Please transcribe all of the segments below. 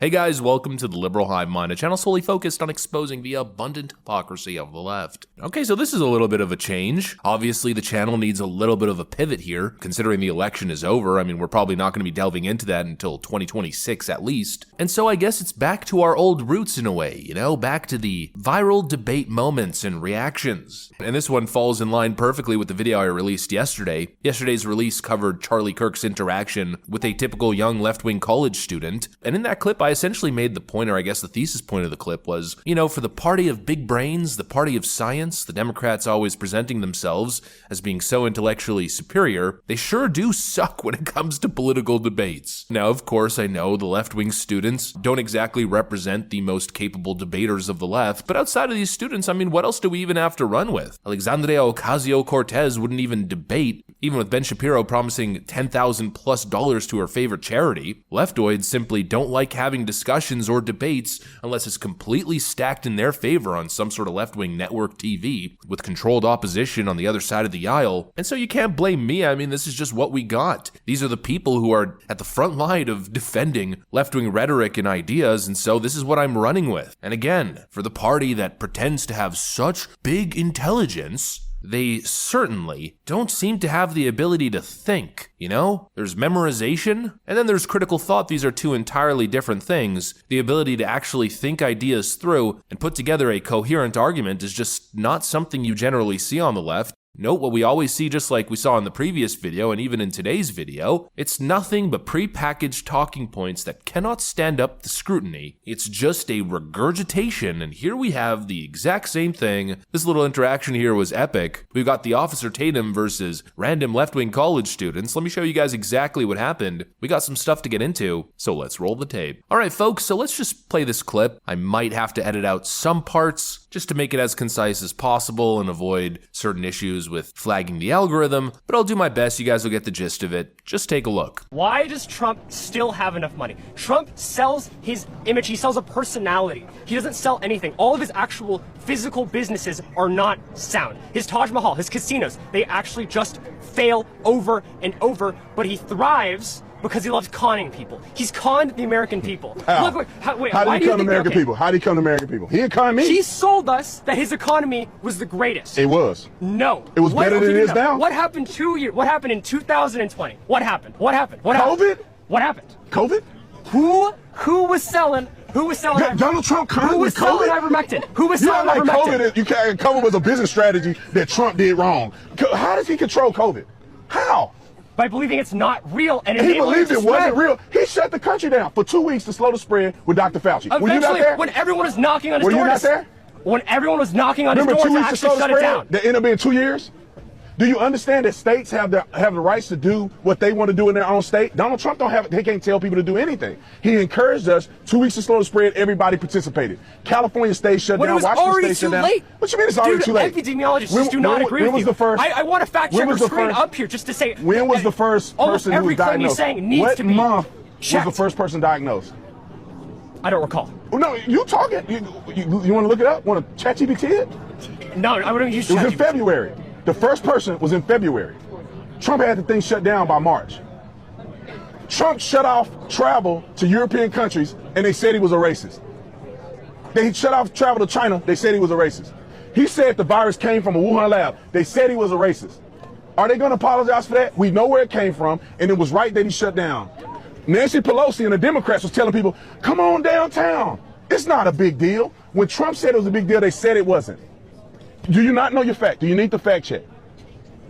Hey guys, welcome to the Liberal Hive Mind, a channel solely focused on exposing the abundant hypocrisy of the left. Okay, so this is a little bit of a change. Obviously, the channel needs a little bit of a pivot here, considering the election is over. I mean, we're probably not going to be delving into that until 2026 at least. And so I guess it's back to our old roots in a way, you know, back to the viral debate moments and reactions. And this one falls in line perfectly with the video I released yesterday. Yesterday's release covered Charlie Kirk's interaction with a typical young left-wing college student. And in that clip, I essentially made the point, or I guess the thesis point of the clip was, you know, for the party of big brains, the party of science, the Democrats always presenting themselves as being so intellectually superior, they sure do suck when it comes to political debates. Now, of course, I know the left-wing students don't exactly represent the most capable debaters of the left, but outside of these students, I mean, what else do we even have to run with? Alexandria Ocasio-Cortez wouldn't even debate, even with Ben Shapiro promising $10,000+ to her favorite charity. Leftoids simply don't like having discussions or debates unless it's completely stacked in their favor on some sort of left-wing network TV with controlled opposition on the other side of the aisle. And so you can't blame me. I mean, this is just what we got. These are the people who are at the front line of defending left-wing rhetoric and ideas, and so this is what I'm running with. And again, for the party that pretends to have such big intelligence, they certainly don't seem to have the ability to think, you know? There's memorization, and then there's critical thought. These are two entirely different things. The ability to actually think ideas through and put together a coherent argument is just not something you generally see on the left. Note what we always see, just like we saw in the previous video and even in today's video, it's nothing but pre-packaged talking points that cannot stand up to scrutiny. It's just a regurgitation, and here we have the exact same thing. This little interaction here was epic. We've got the Officer Tatum versus random left-wing college students. Let me show you guys exactly what happened. We got some stuff to get into, so let's roll the tape. All right, folks, so let's just play this clip. I might have to edit out some parts just to make it as concise as possible and avoid certain issues with flagging the algorithm, but I'll do my best. You guys will get the gist of it. Just take a look. Why does Trump still have enough money? Trump sells his image. He sells a personality. He doesn't sell anything. All of his actual physical businesses are not sound. His Taj Mahal, his casinos, they actually just fail over and over, but he thrives because he loves conning people. He's conned the American people. How? Look, how did he con American people? How did he con American people? He didn't con me. He sold us that his economy was the greatest. It was. No. It was better than it is now. What happened 2 years? What happened in 2020? What happened? What happened? What happened? COVID? What happened? COVID? Who was selling? Who was selling? Donald Trump conned Who was selling ivermectin? Who was selling ivermectin? COVID was a business strategy that Trump did wrong. How does he control COVID? How? By believing it's not real and he believed it wasn't real. He shut the country down for 2 weeks to slow the spread with Dr. Fauci. Eventually, were you not there? when everyone was knocking on his door. Were you not there? When everyone was knocking on his door to actually shut it down. That ended up being 2 years? Do you understand that states have the rights to do what they want to do in their own state? Donald Trump he can't tell people to do anything. He encouraged us 2 weeks to slow the spread. Everybody participated. California state shut down. Washington state shut down. Late. What you mean it's already too late? Epidemiologists do not agree with you. When was the first? I want a fact checker screen up here just to say. When was the first person who was diagnosed? What month was the first person diagnosed? I don't recall. No, you talking? You want to look it up? Want to ChatGPT it? No, I wouldn't use ChatGPT. It was in February. The first person was in February. Trump had the thing shut down by March. Trump shut off travel to European countries, and they said he was a racist. They shut off travel to China. They said he was a racist. He said the virus came from a Wuhan lab. They said he was a racist. Are they going to apologize for that? We know where it came from, and it was right that he shut down. Nancy Pelosi and the Democrats was telling people, come on downtown. It's not a big deal. When Trump said it was a big deal, they said it wasn't. Do you not know your fact? Do you need the fact check?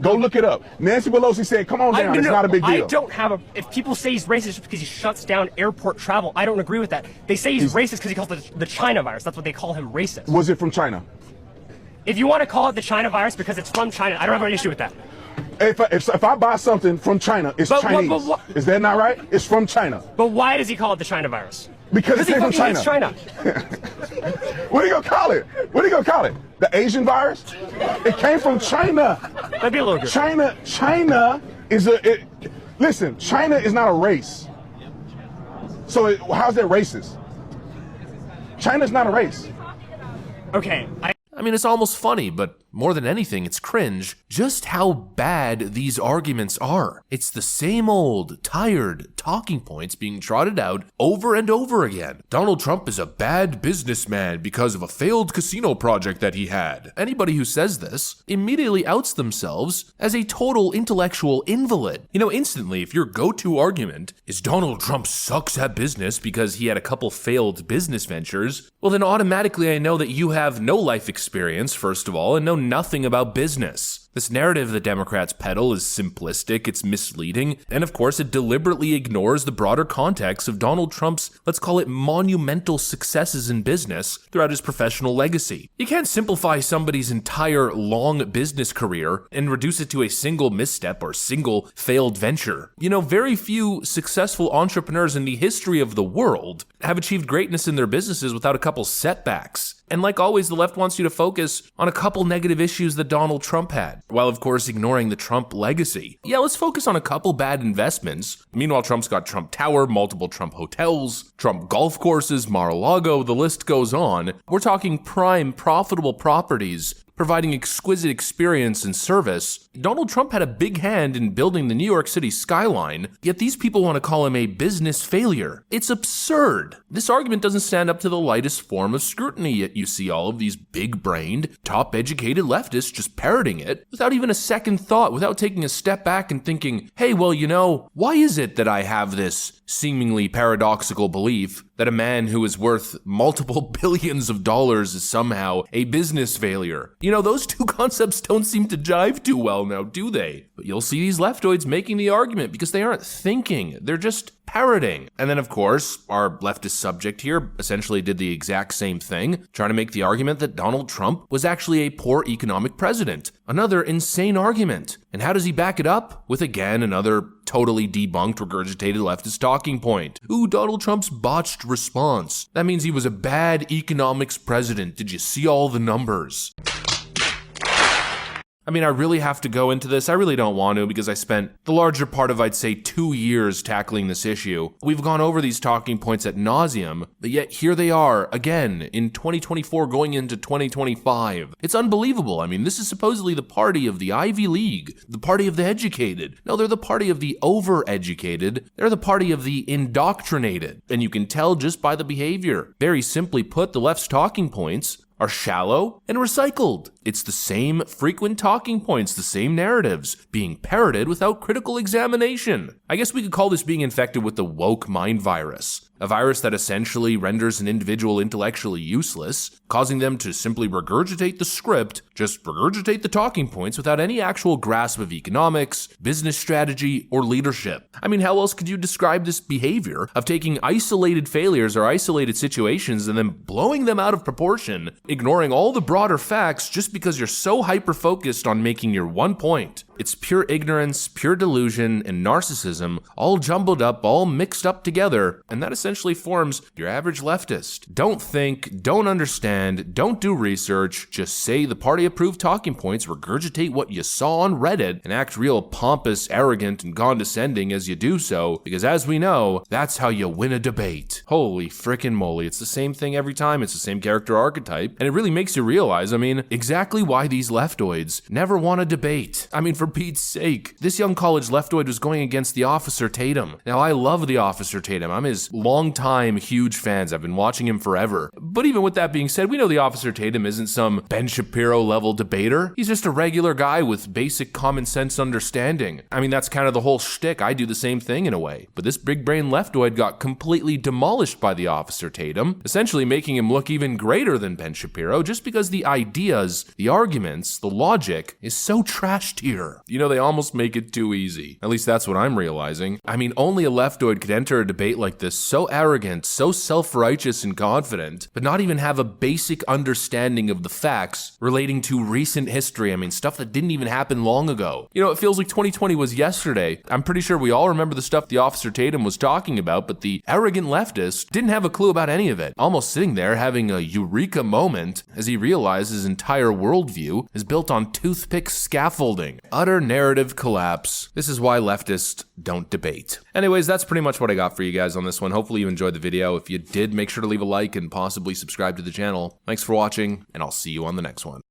Go look it up. Nancy Pelosi said, come on down, it's not a big deal. I don't have if people say he's racist just because he shuts down airport travel, I don't agree with that. They say he's racist because he calls it the China virus. That's what they call him, racist. Was it from China? If you want to call it the China virus because it's from China, I don't have an issue with that. If I buy something from China, it's Chinese. Is that not right? It's from China. But why does he call it the China virus? Because it came from China. China. What are you gonna call it? What are you gonna call it? The Asian virus? It came from China. That'd be a little good. China is listen, China is not a race. So how's that racist? China's not a race. Okay. I mean, it's almost funny, but more than anything, it's cringe just how bad these arguments are. It's the same old, tired talking points being trotted out over and over again. Donald Trump is a bad businessman because of a failed casino project that he had. Anybody who says this immediately outs themselves as a total intellectual invalid. Instantly, if your go-to argument is Donald Trump sucks at business because he had a couple failed business ventures, well then automatically I know that you have no life experience, first of all, and know nothing about business. This narrative the Democrats peddle is simplistic, it's misleading, and of course it deliberately ignores the broader context of Donald Trump's, let's call it monumental successes in business throughout his professional legacy. You can't simplify somebody's entire long business career and reduce it to a single misstep or single failed venture. Very few successful entrepreneurs in the history of the world have achieved greatness in their businesses without a couple setbacks. And like always, the left wants you to focus on a couple negative issues that Donald Trump had, while of course ignoring the Trump legacy. Yeah, let's focus on a couple bad investments. Meanwhile, Trump's got Trump Tower, multiple Trump hotels, Trump golf courses, Mar-a-Lago, the list goes on. We're talking prime, profitable properties providing exquisite experience and service. Donald Trump had a big hand in building the New York City skyline, yet these people want to call him a business failure. It's absurd. This argument doesn't stand up to the lightest form of scrutiny, yet you see all of these big-brained, top-educated leftists just parroting it without even a second thought, without taking a step back and thinking, hey, well, why is it that I have this seemingly paradoxical belief that a man who is worth multiple billions of dollars is somehow a business failure? Those two concepts don't seem to jive too well now, do they? But you'll see these leftoids making the argument because they aren't thinking, they're just parroting. And then, of course, our leftist subject here essentially did the exact same thing, trying to make the argument that Donald Trump was actually a poor economic president. Another insane argument. And how does he back it up? With, again, another totally debunked, regurgitated leftist talking point. Ooh, Donald Trump's botched response. That means he was a bad economics president. Did you see all the numbers? I really have to go into this. I really don't want to because I spent the larger part of, I'd say, 2 years tackling this issue. We've gone over these talking points ad nauseum, but yet here they are, again, in 2024 going into 2025. It's unbelievable. This is supposedly the party of the Ivy League, the party of the educated. No, they're the party of the over-educated. They're the party of the indoctrinated. And you can tell just by the behavior. Very simply put, the left's talking points are shallow and recycled. It's the same frequent talking points, the same narratives, being parroted without critical examination. I guess we could call this being infected with the woke mind virus. A virus that essentially renders an individual intellectually useless, causing them to simply regurgitate the script, just regurgitate the talking points without any actual grasp of economics, business strategy, or leadership. How else could you describe this behavior of taking isolated failures or isolated situations and then blowing them out of proportion, ignoring all the broader facts just because you're so hyper-focused on making your one point? It's pure ignorance, pure delusion, and narcissism, all jumbled up, all mixed up together, and that essentially forms your average leftist. Don't think, don't understand, don't do research, just say the party-approved talking points, regurgitate what you saw on Reddit, and act real pompous, arrogant, and condescending as you do so, because as we know, that's how you win a debate. Holy frickin' moly, it's the same thing every time, it's the same character archetype, and it really makes you realize, exactly why these leftoids never want to debate. For Pete's sake, this young college leftoid was going against the Officer Tatum. Now, I love the Officer Tatum. I'm his longtime huge fans. I've been watching him forever. But even with that being said, we know the Officer Tatum isn't some Ben Shapiro level debater. He's just a regular guy with basic common sense understanding. That's kind of the whole shtick. I do the same thing in a way. But this big brain leftoid got completely demolished by the Officer Tatum, essentially making him look even greater than Ben Shapiro just because the ideas, the arguments, the logic is so trash tier. They almost make it too easy. At least that's what I'm realizing. Only a leftoid could enter a debate like this, so arrogant, so self-righteous and confident, but not even have a basic understanding of the facts relating to recent history. Stuff that didn't even happen long ago. It feels like 2020 was yesterday. I'm pretty sure we all remember the stuff the Officer Tatum was talking about, but the arrogant leftist didn't have a clue about any of it. Almost sitting there having a eureka moment as he realized his entire worldview is built on toothpick scaffolding. Utter narrative collapse. This is why leftists don't debate. Anyways, that's pretty much what I got for you guys on this one. Hopefully you enjoyed the video. If you did, make sure to leave a like and possibly subscribe to the channel. Thanks for watching, and I'll see you on the next one.